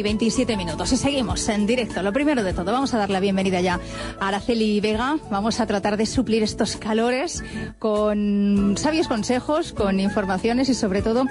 9:27. Y seguimos en directo. Lo primero de todo, vamos a dar la bienvenida ya a Araceli Vega. Vamos a tratar de suplir estos calores con sabios consejos, con informaciones y sobre todo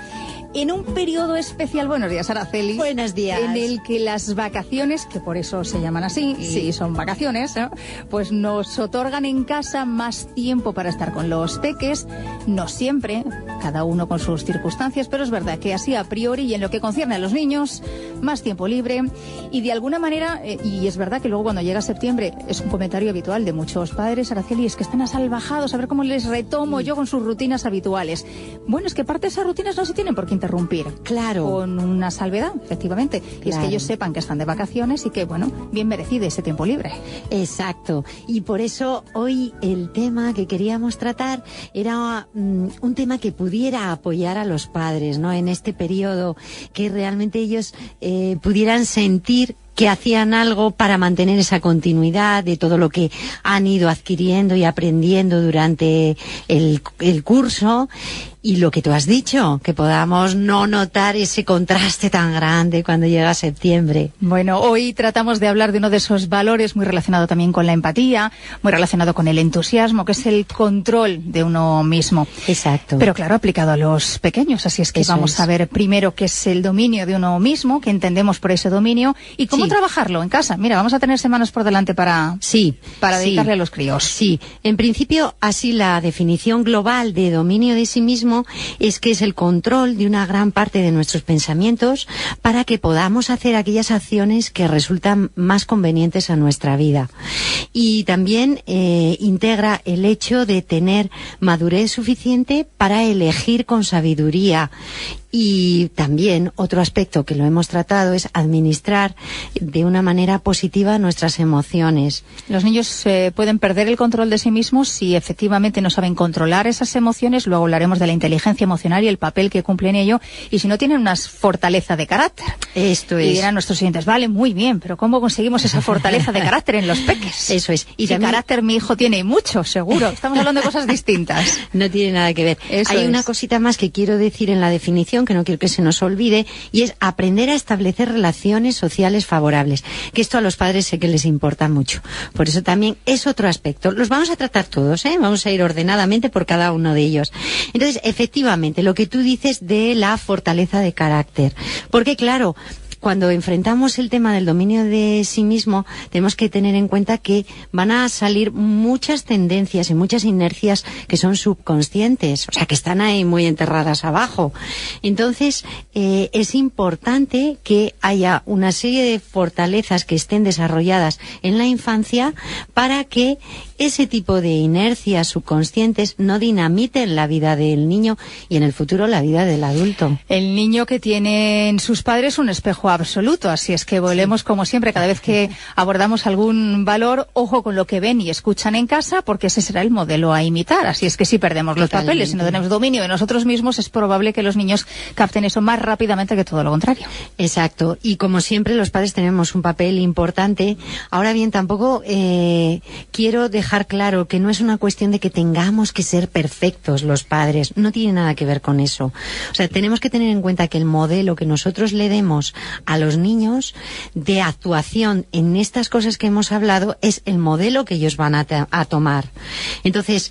en un periodo especial. Buenos días, Araceli. Buenos días. En el que las vacaciones, que por eso se llaman así, sí son vacaciones, ¿no? Pues nos otorgan en casa más tiempo para estar con los peques. No siempre, cada uno con sus circunstancias, pero es verdad que así a priori y en lo que concierne a los niños, más tiempo libre y de alguna manera, y es verdad que luego cuando llega septiembre es un comentario habitual de muchos padres, Araceli, es que están asalvajados, a ver cómo les retomo yo con sus rutinas habituales. Bueno, es que parte de esas rutinas no se tienen por qué interrumpir. Claro. Con una salvedad, efectivamente. Claro. Y es que ellos sepan que están de vacaciones y que, bueno, bien merecido ese tiempo libre. Exacto. Y por eso hoy el tema que queríamos tratar era un tema que pudiera apoyar a los padres, ¿no? En este periodo, que realmente ellos pudieran sentir que hacían algo para mantener esa continuidad de todo lo que han ido adquiriendo y aprendiendo durante el curso. Y lo que tú has dicho, que podamos no notar ese contraste tan grande cuando llega septiembre. Bueno, hoy tratamos de hablar de uno de esos valores muy relacionado también con la empatía, muy relacionado con el entusiasmo, que es el control de uno mismo. Exacto. Pero claro, aplicado a los pequeños. Así es que vamos a ver primero qué es el dominio de uno mismo, qué entendemos por ese dominio y cómo trabajarlo en casa. Mira, vamos a tener semanas por delante para dedicarle a los críos. Sí, en principio, así la definición global de dominio de sí mismo es que es el control de una gran parte de nuestros pensamientos para que podamos hacer aquellas acciones que resultan más convenientes a nuestra vida. Y también integra el hecho de tener madurez suficiente para elegir con sabiduría. Y también otro aspecto que lo hemos tratado es administrar de una manera positiva nuestras emociones. Los niños pueden perder el control de sí mismos si efectivamente no saben controlar esas emociones. Luego hablaremos de la inteligencia emocional y el papel que cumple en ello. Y si no tienen una fortaleza de carácter. Esto es. Y dirán nuestros oyentes, vale, muy bien, pero ¿cómo conseguimos esa fortaleza de carácter en los peques? Eso es. Y también carácter mi hijo tiene mucho, seguro. Estamos hablando de cosas distintas. No tiene nada que ver. Hay una cosita más que quiero decir en la definición, que no quiero que se nos olvide, y es aprender a establecer relaciones sociales favorables, que esto a los padres sé que les importa mucho. Por eso también es otro aspecto. Los vamos a tratar todos, vamos a ir ordenadamente por cada uno de ellos. Entonces, efectivamente, lo que tú dices de la fortaleza de carácter, porque claro, cuando enfrentamos el tema del dominio de sí mismo, tenemos que tener en cuenta que van a salir muchas tendencias y muchas inercias que son subconscientes, o sea, que están ahí muy enterradas abajo. Entonces, es importante que haya una serie de fortalezas que estén desarrolladas en la infancia para que ese tipo de inercias subconscientes no dinamiten la vida del niño y en el futuro la vida del adulto. El niño que tiene en sus padres un espejo absoluto, así es que volvemos como siempre, cada vez que abordamos algún valor, ojo con lo que ven y escuchan en casa, porque ese será el modelo a imitar. Así es que si perdemos los papeles y no tenemos dominio de nosotros mismos, es probable que los niños capten eso más rápidamente que todo lo contrario. Exacto, y como siempre los padres tenemos un papel importante. Ahora bien, tampoco quiero dejar claro que no es una cuestión de que tengamos que ser perfectos los padres, no tiene nada que ver con eso. O sea, tenemos que tener en cuenta que el modelo que nosotros le demos a los niños de actuación en estas cosas que hemos hablado es el modelo que ellos van a tomar. Entonces,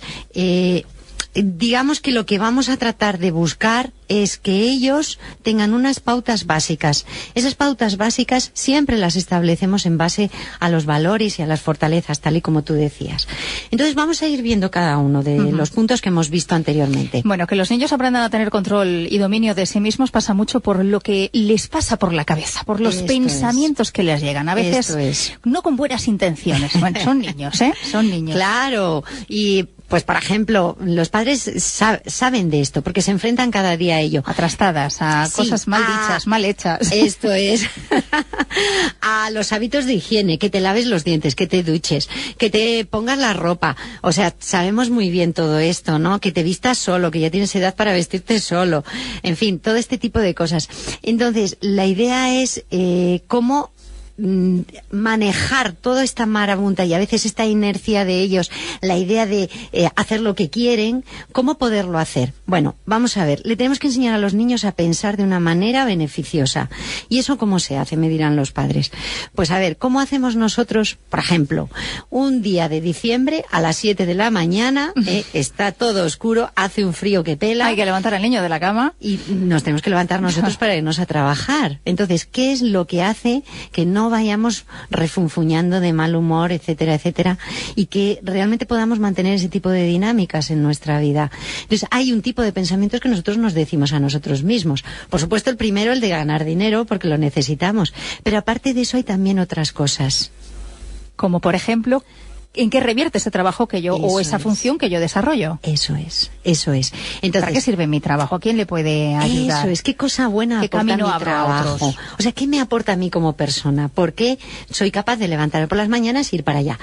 digamos que lo que vamos a tratar de buscar es que ellos tengan unas pautas básicas. Esas pautas básicas siempre las establecemos en base a los valores y a las fortalezas, tal y como tú decías. Entonces vamos a ir viendo cada uno de los puntos que hemos visto anteriormente. Bueno, que los niños aprendan a tener control y dominio de sí mismos pasa mucho por lo que les pasa por la cabeza, por los pensamientos que les llegan. A veces no con buenas intenciones. Bueno, son niños, son niños. Claro, y pues, por ejemplo, los padres saben de esto, porque se enfrentan cada día a ello. A trastadas, a cosas mal dichas, mal hechas. Esto es. A los hábitos de higiene, que te laves los dientes, que te duches, que te pongas la ropa. O sea, sabemos muy bien todo esto, ¿no? Que te vistas solo, que ya tienes edad para vestirte solo. En fin, todo este tipo de cosas. Entonces, la idea es cómo manejar toda esta marabunta y a veces esta inercia de ellos, la idea de hacer lo que quieren, ¿cómo poderlo hacer? Bueno, vamos a ver, le tenemos que enseñar a los niños a pensar de una manera beneficiosa. ¿Y eso cómo se hace? Me dirán los padres. Pues a ver, ¿cómo hacemos nosotros, por ejemplo, un día de diciembre a las 7 de la mañana, está todo oscuro, hace un frío que pela. Hay que levantar al niño de la cama. Y nos tenemos que levantar nosotros para irnos a trabajar. Entonces, ¿qué es lo que hace que no vayamos refunfuñando de mal humor, etcétera, etcétera, y que realmente podamos mantener ese tipo de dinámicas en nuestra vida? Entonces, hay un tipo de pensamientos que nosotros nos decimos a nosotros mismos. Por supuesto, el primero, el de ganar dinero, porque lo necesitamos. Pero aparte de eso, hay también otras cosas. Como, por ejemplo, ¿en qué revierte ese trabajo que yo, o esa función que yo desarrollo? Eso es. Entonces, ¿para qué sirve mi trabajo? ¿A quién le puede ayudar? Eso es, qué cosa buena aporta mi trabajo. O sea, ¿qué me aporta a mí como persona? ¿Por qué soy capaz de levantarme por las mañanas e ir para allá?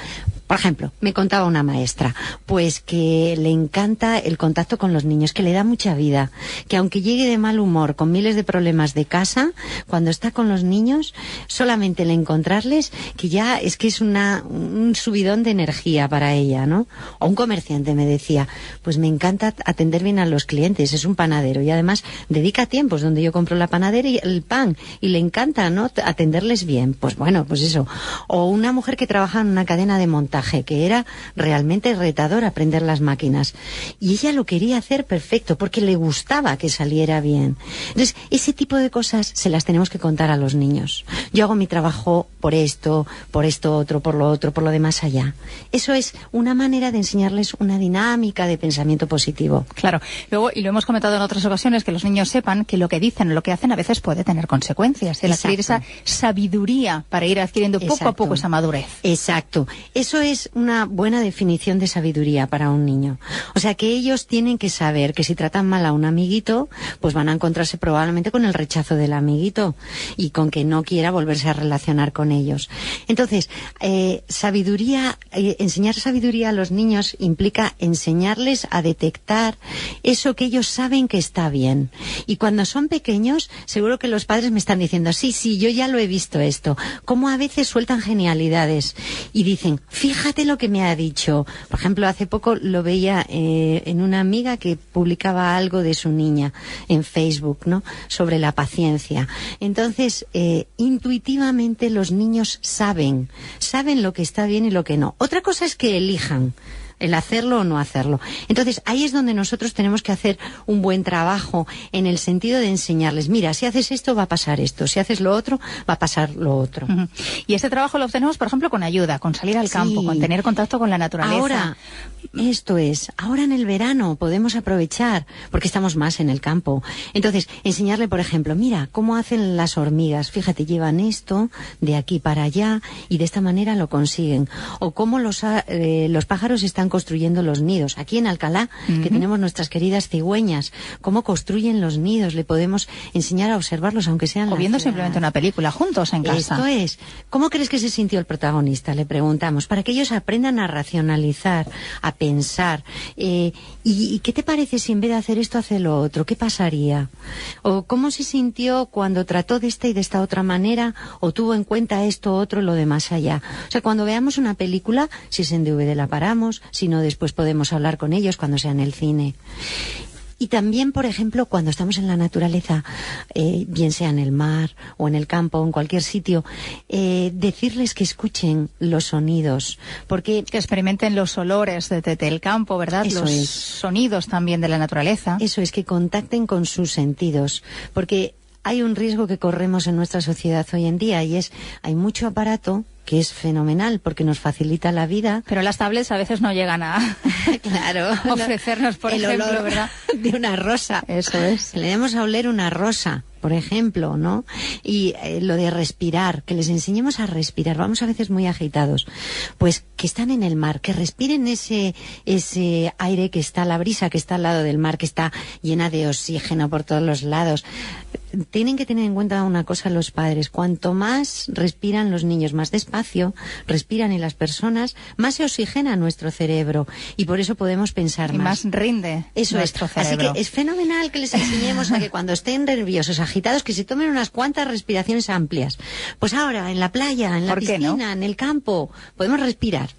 Por ejemplo, me contaba una maestra, pues que le encanta el contacto con los niños, que le da mucha vida, que aunque llegue de mal humor, con miles de problemas de casa, cuando está con los niños, solamente el encontrarles, que ya es que es un subidón de energía para ella, ¿no? O un comerciante me decía, pues me encanta atender bien a los clientes, es un panadero y además dedica tiempos donde yo compro la panadera y el pan y le encanta, ¿no?, atenderles bien. Pues bueno, pues eso. O una mujer que trabaja en una cadena de montaje, que era realmente retador aprender las máquinas y ella lo quería hacer perfecto porque le gustaba que saliera bien. Entonces, ese tipo de cosas se las tenemos que contar a los niños. Yo hago mi trabajo por esto otro, por lo demás allá. Eso es una manera de enseñarles una dinámica de pensamiento positivo. Claro. Luego, y lo hemos comentado en otras ocasiones, que los niños sepan que lo que dicen o lo que hacen a veces puede tener consecuencias. El adquirir esa sabiduría para ir adquiriendo poco a poco esa madurez. Exacto. Eso es una buena definición de sabiduría para un niño. O sea, que ellos tienen que saber que si tratan mal a un amiguito, pues van a encontrarse probablemente con el rechazo del amiguito y con que no quiera volverse a relacionar con ellos. Entonces, enseñar sabiduría a los niños implica enseñarles a detectar eso que ellos saben que está bien. Y cuando son pequeños, seguro que los padres me están diciendo, sí, yo ya lo he visto esto. Cómo a veces sueltan genialidades y dicen, fíjate lo que me ha dicho. Por ejemplo, hace poco lo veía en una amiga que publicaba algo de su niña en Facebook, ¿no?, sobre la paciencia. Entonces, intuitivamente los niños saben lo que está bien y lo que no. Otra cosa es que elijan el hacerlo o no hacerlo. Entonces, ahí es donde nosotros tenemos que hacer un buen trabajo en el sentido de enseñarles, mira, si haces esto va a pasar esto, si haces lo otro va a pasar lo otro. Uh-huh. Y este trabajo lo obtenemos, por ejemplo, con ayuda, con salir al campo, con tener contacto con la naturaleza. Ahora en el verano podemos aprovechar, porque estamos más en el campo. Entonces, enseñarle, por ejemplo, mira, cómo hacen las hormigas, fíjate, llevan esto de aquí para allá y de esta manera lo consiguen. O cómo los pájaros están construyendo los nidos. Aquí en Alcalá, que tenemos nuestras queridas cigüeñas, cómo construyen los nidos, le podemos enseñar a observarlos, aunque sean... O viendo simplemente una película juntos en casa. Esto es. ¿Cómo crees que se sintió el protagonista? Le preguntamos, para que ellos aprendan a racionalizar, a pensar. ¿Y qué te parece si en vez de hacer esto hace lo otro? ¿Qué pasaría? ¿O cómo se sintió cuando trató de esta y de esta otra manera, o tuvo en cuenta esto, otro, lo de más allá? O sea, cuando veamos una película, si es en DVD la paramos, si no, después podemos hablar con ellos cuando sea en el cine. Y también, por ejemplo, cuando estamos en la naturaleza, bien sea en el mar o en el campo o en cualquier sitio, decirles que escuchen los sonidos, porque... Que experimenten los olores del campo, ¿verdad? Eso los es. Sonidos también de la naturaleza. Eso es, que contacten con sus sentidos, porque hay un riesgo que corremos en nuestra sociedad hoy en día y es, hay mucho aparato que es fenomenal porque nos facilita la vida. Pero las tablets a veces no llegan a ofrecernos, por ejemplo, olor, ¿verdad?, de una rosa. Eso es. Que le demos a oler una rosa, por ejemplo, ¿no? Y lo de respirar, que les enseñemos a respirar. Vamos a veces muy agitados. Pues que están en el mar, que respiren ese aire que está, la brisa que está al lado del mar, que está llena de oxígeno por todos los lados. tienen que tener en cuenta una cosa los padres. Cuanto más respiran los niños, más despacio respiran, y las personas, más se oxigena nuestro cerebro, y por eso podemos pensar más. Y más rinde nuestro cerebro. Así que es fenomenal que les enseñemos a que cuando estén nerviosos, agitados, que se tomen unas cuantas respiraciones amplias. Pues ahora, en la playa, en la piscina, en el campo, podemos respirar.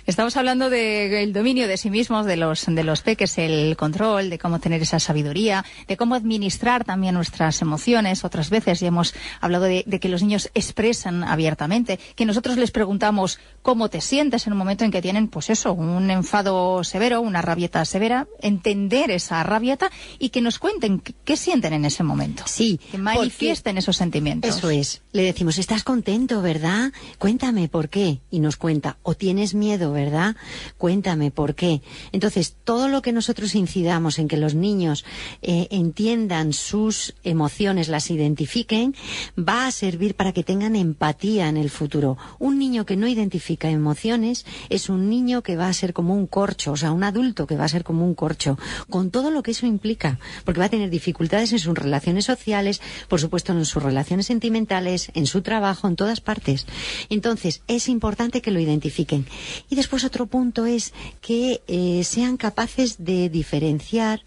Estamos hablando del dominio de sí mismos, de los peques, el control, de cómo tener esa sabiduría, de cómo administrar también nuestras emociones. Otras veces ya hemos hablado de que los niños expresan abiertamente, que nosotros les preguntamos cómo te sientes en un momento en que tienen, pues eso, un enfado severo, una rabieta severa, entender esa rabieta y que nos cuenten qué sienten en ese momento. Sí. Que manifiesten esos sentimientos. Eso es. Le decimos, estás contento, ¿verdad? Cuéntame por qué. Y nos cuenta. O tienes miedo, ¿verdad? Cuéntame por qué. Entonces, todo lo que nosotros incidamos en que los niños entiendan sus emociones, las identifiquen, va a servir para que tengan empatía en el futuro. Un niño que no identifica emociones es un niño que va a ser como un corcho, o sea, un adulto que va a ser como un corcho, con todo lo que eso implica, porque va a tener dificultades en sus relaciones sociales, por supuesto en sus relaciones sentimentales, en su trabajo, en todas partes. Entonces, es importante que lo identifiquen. Y después otro punto es que sean capaces de diferenciar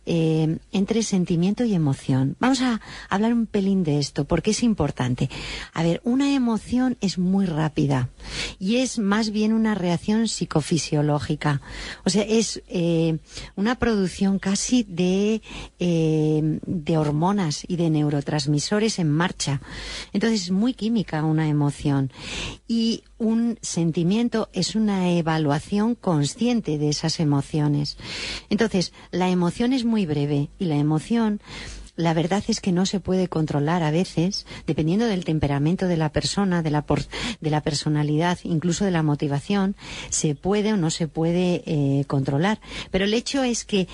entre sentimiento y emoción. Vamos a hablar un pelín de esto, porque es importante. A ver, una emoción es muy rápida y es más bien una reacción psicofisiológica. O sea, es una producción casi de hormonas y de neurotransmisores en marcha. Entonces, es muy química una emoción. Y un sentimiento es una evaluación consciente de esas emociones. Entonces, la emoción es muy breve y la emoción, la verdad es que no se puede controlar a veces, dependiendo del temperamento de la persona, de la personalidad, incluso de la motivación, se puede o no se puede controlar. Pero el hecho es que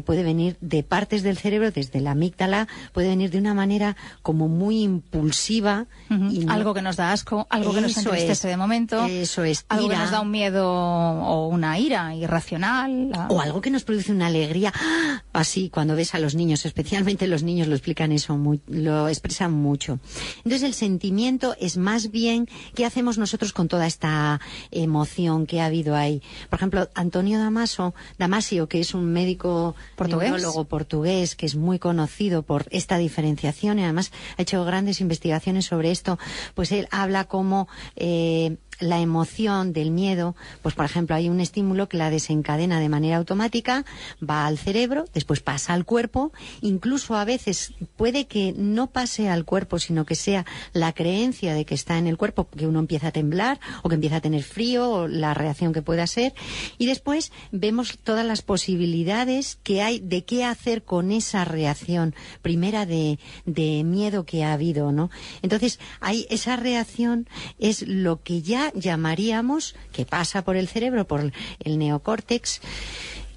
puede venir de partes del cerebro, desde la amígdala, puede venir de una manera como muy impulsiva. Y algo que nos da asco, algo que nos entristece de momento. Eso es. Algo que nos da un miedo o una ira irracional. O algo que nos produce una alegría. Así, cuando ves a los niños, especialmente los niños lo explican eso, lo expresan mucho. Entonces el sentimiento es más bien qué hacemos nosotros con toda esta emoción que ha habido ahí. Por ejemplo, Antonio Damasio, que es un médico neurólogo portugués, que es muy conocido por esta diferenciación y además ha hecho grandes investigaciones sobre esto, pues él habla como la emoción del miedo, pues por ejemplo hay un estímulo que la desencadena de manera automática, va al cerebro, después pasa al cuerpo, incluso a veces puede que no pase al cuerpo, sino que sea la creencia de que está en el cuerpo, que uno empieza a temblar o que empieza a tener frío, o la reacción que pueda ser, y después vemos todas las posibilidades que hay de qué hacer con esa reacción primera de miedo que ha habido, ¿no? Entonces, esa reacción es lo que ya llamaríamos que pasa por el cerebro, por el neocórtex,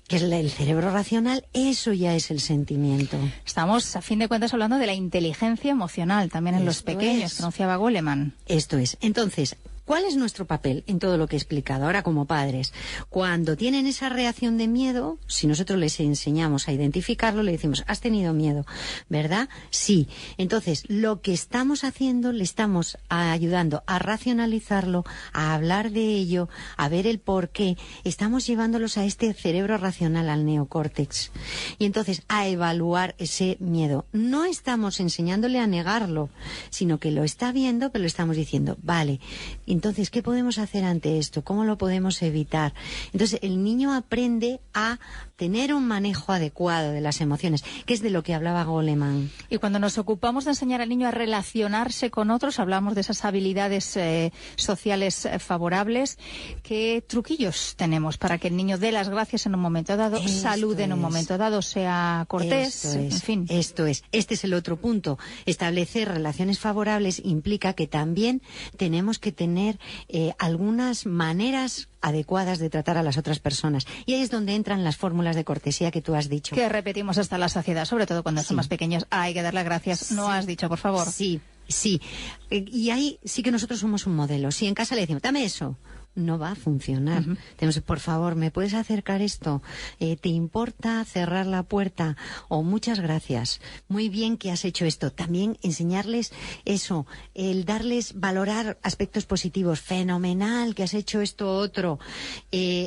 que es el cerebro racional. Eso ya es el sentimiento. Estamos, a fin de cuentas, hablando de la inteligencia emocional, también en los pequeños, que anunciaba Goleman. Esto es. Entonces, ¿cuál es nuestro papel en todo lo que he explicado ahora como padres? Cuando tienen esa reacción de miedo, si nosotros les enseñamos a identificarlo, le decimos, has tenido miedo, ¿verdad? Sí. Entonces, lo que estamos haciendo, le estamos ayudando a racionalizarlo, a hablar de ello, a ver el por qué. Estamos llevándolos a este cerebro racional, al neocórtex. Y entonces, a evaluar ese miedo. No estamos enseñándole a negarlo, sino que lo está viendo, pero le estamos diciendo, vale, entonces, ¿qué podemos hacer ante esto? ¿Cómo lo podemos evitar? Entonces, el niño aprende a tener un manejo adecuado de las emociones, que es de lo que hablaba Goleman. Y cuando nos ocupamos de enseñar al niño a relacionarse con otros, hablamos de esas habilidades sociales favorables. ¿Qué truquillos tenemos para que el niño dé las gracias en un momento dado, salude en un momento dado, sea cortés, en fin? Esto es. Este es el otro punto. Establecer relaciones favorables implica que también tenemos que tener algunas maneras adecuadas de tratar a las otras personas. Y ahí es donde entran las fórmulas de cortesía que tú has dicho. Que repetimos hasta la saciedad, sobre todo cuando son más pequeños. Hay que dar las gracias. Sí. No has dicho, por favor. Sí. Y ahí sí que nosotros somos un modelo. Si en casa le decimos, dame eso, no va a funcionar. Tenemos, por favor, ¿me puedes acercar esto? ¿Te importa cerrar la puerta? O muchas gracias. Muy bien que has hecho esto. También enseñarles eso, el darles, valorar aspectos positivos. Fenomenal que has hecho esto otro.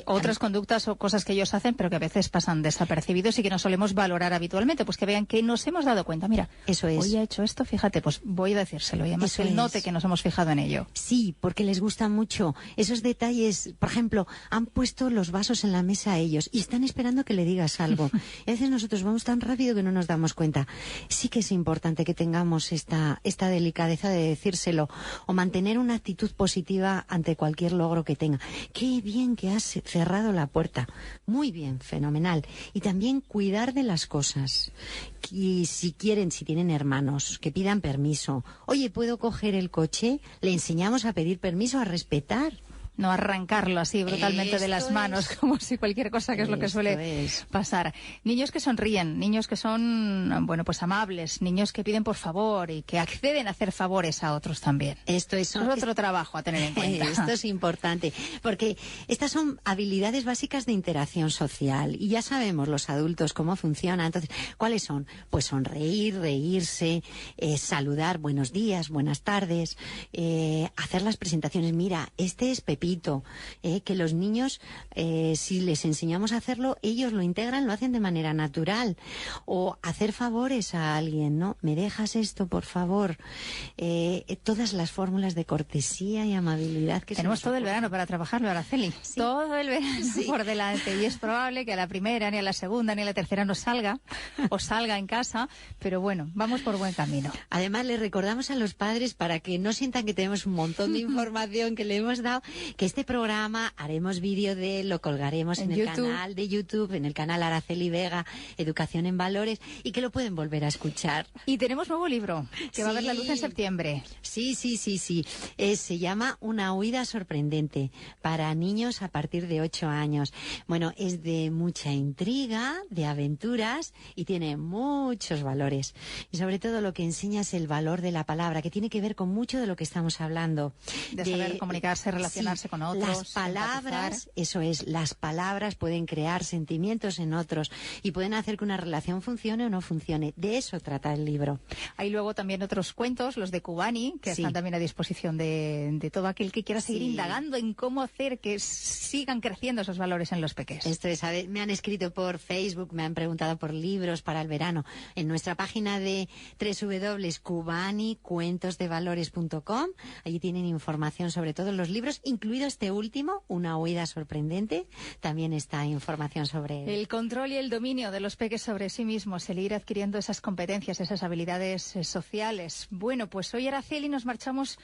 Otras conductas o cosas que ellos hacen, pero que a veces pasan desapercibidos y que no solemos valorar habitualmente. Pues que vean que nos hemos dado cuenta. Mira, eso es. Hoy he hecho esto, fíjate, pues voy a decírselo. Y además que él note que nos hemos fijado en ello. Sí, porque les gusta mucho esos detalles. Por ejemplo, han puesto los vasos en la mesa a ellos y están esperando que le digas algo. Y a veces nosotros vamos tan rápido que no nos damos cuenta. Sí que es importante que tengamos esta delicadeza de decírselo o mantener una actitud positiva ante cualquier logro que tenga. Qué bien que has cerrado la puerta. Muy bien, fenomenal. Y también cuidar de las cosas. Y si tienen hermanos, que pidan permiso. Oye, ¿puedo coger el coche? Le enseñamos a pedir permiso, a respetar. No arrancarlo así brutalmente de las manos, como si cualquier cosa, que es lo que suele pasar. Niños que sonríen, niños que son, bueno, pues amables, niños que piden por favor y que acceden a hacer favores a otros también. Esto es otro trabajo a tener en cuenta. Esto es importante, porque estas son habilidades básicas de interacción social y ya sabemos los adultos cómo funciona. Entonces, ¿cuáles son? Pues sonreír, reírse, saludar, buenos días, buenas tardes, hacer las presentaciones. Mira, este es Pepito, que los niños, si les enseñamos a hacerlo, ellos lo integran, lo hacen de manera natural. O hacer favores a alguien, ¿no? ¿Me dejas esto, por favor? Todas las fórmulas de cortesía y amabilidad que tenemos todo el verano para trabajarlo, Araceli. Sí. Todo el verano por delante. Y es probable que a la primera, ni a la segunda, ni a la tercera no salga, o salga en casa, pero bueno, vamos por buen camino. Además, les recordamos a los padres, para que no sientan que tenemos un montón de información que le hemos dado, que este programa haremos vídeo lo colgaremos en el canal de YouTube, en el canal Araceli Vega, Educación en Valores, y que lo pueden volver a escuchar. Y tenemos nuevo libro, que va a ver la luz en septiembre. Sí. Se llama Una huida sorprendente, para niños a partir de 8 años. Bueno, es de mucha intriga, de aventuras, y tiene muchos valores. Y sobre todo lo que enseña es el valor de la palabra, que tiene que ver con mucho de lo que estamos hablando. De saber comunicarse, relacionarse con otros. Las palabras, las palabras pueden crear sentimientos en otros y pueden hacer que una relación funcione o no funcione. De eso trata el libro. Hay luego también otros cuentos, los de Cubani, que están también a disposición de todo aquel que quiera seguir indagando en cómo hacer que sigan creciendo esos valores en los peques. Esto es, me han escrito por Facebook, me han preguntado por libros para el verano. En nuestra página de www.cubanicuentosdevalores.com, allí tienen información sobre todos los libros, incluido este último, Una huida sorprendente. También está información sobre el control y el dominio de los peques sobre sí mismos, el ir adquiriendo esas competencias, esas habilidades sociales. Bueno, pues hoy, Araceli, nos marchamos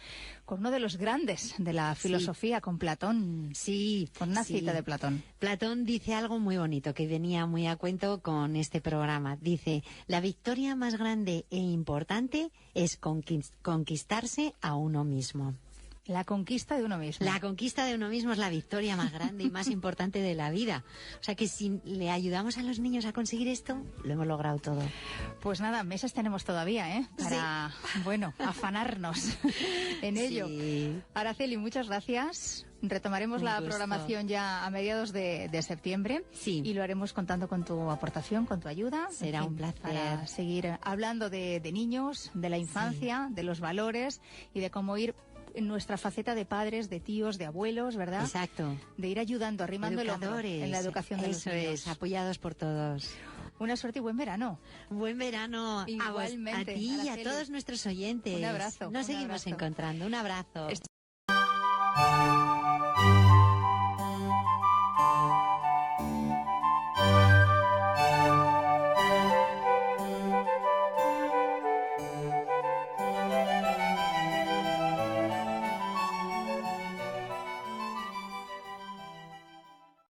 con uno de los grandes de la filosofía, con Platón. Sí, con una cita de Platón. Platón dice algo muy bonito que venía muy a cuento con este programa. Dice: la victoria más grande e importante es conquistarse a uno mismo. La conquista de uno mismo. La conquista de uno mismo es la victoria más grande y más importante de la vida. O sea que si le ayudamos a los niños a conseguir esto, lo hemos logrado todo. Pues nada, meses tenemos todavía, para, bueno, afanarnos en ello. Araceli, muchas gracias. Retomaremos la programación ya a mediados de septiembre y lo haremos contando con tu aportación, con tu ayuda. Será un placer. Para seguir hablando de niños, de la infancia, de los valores y de cómo ir en nuestra faceta de padres, de tíos, de abuelos, ¿verdad? Exacto. De ir ayudando, arrimando el hombro en la educación de los niños. Eso es, apoyados por todos. Una suerte y buen verano. Buen verano. Igualmente. A ti y a todos nuestros oyentes. Un abrazo. Nos seguimos encontrando. Un abrazo.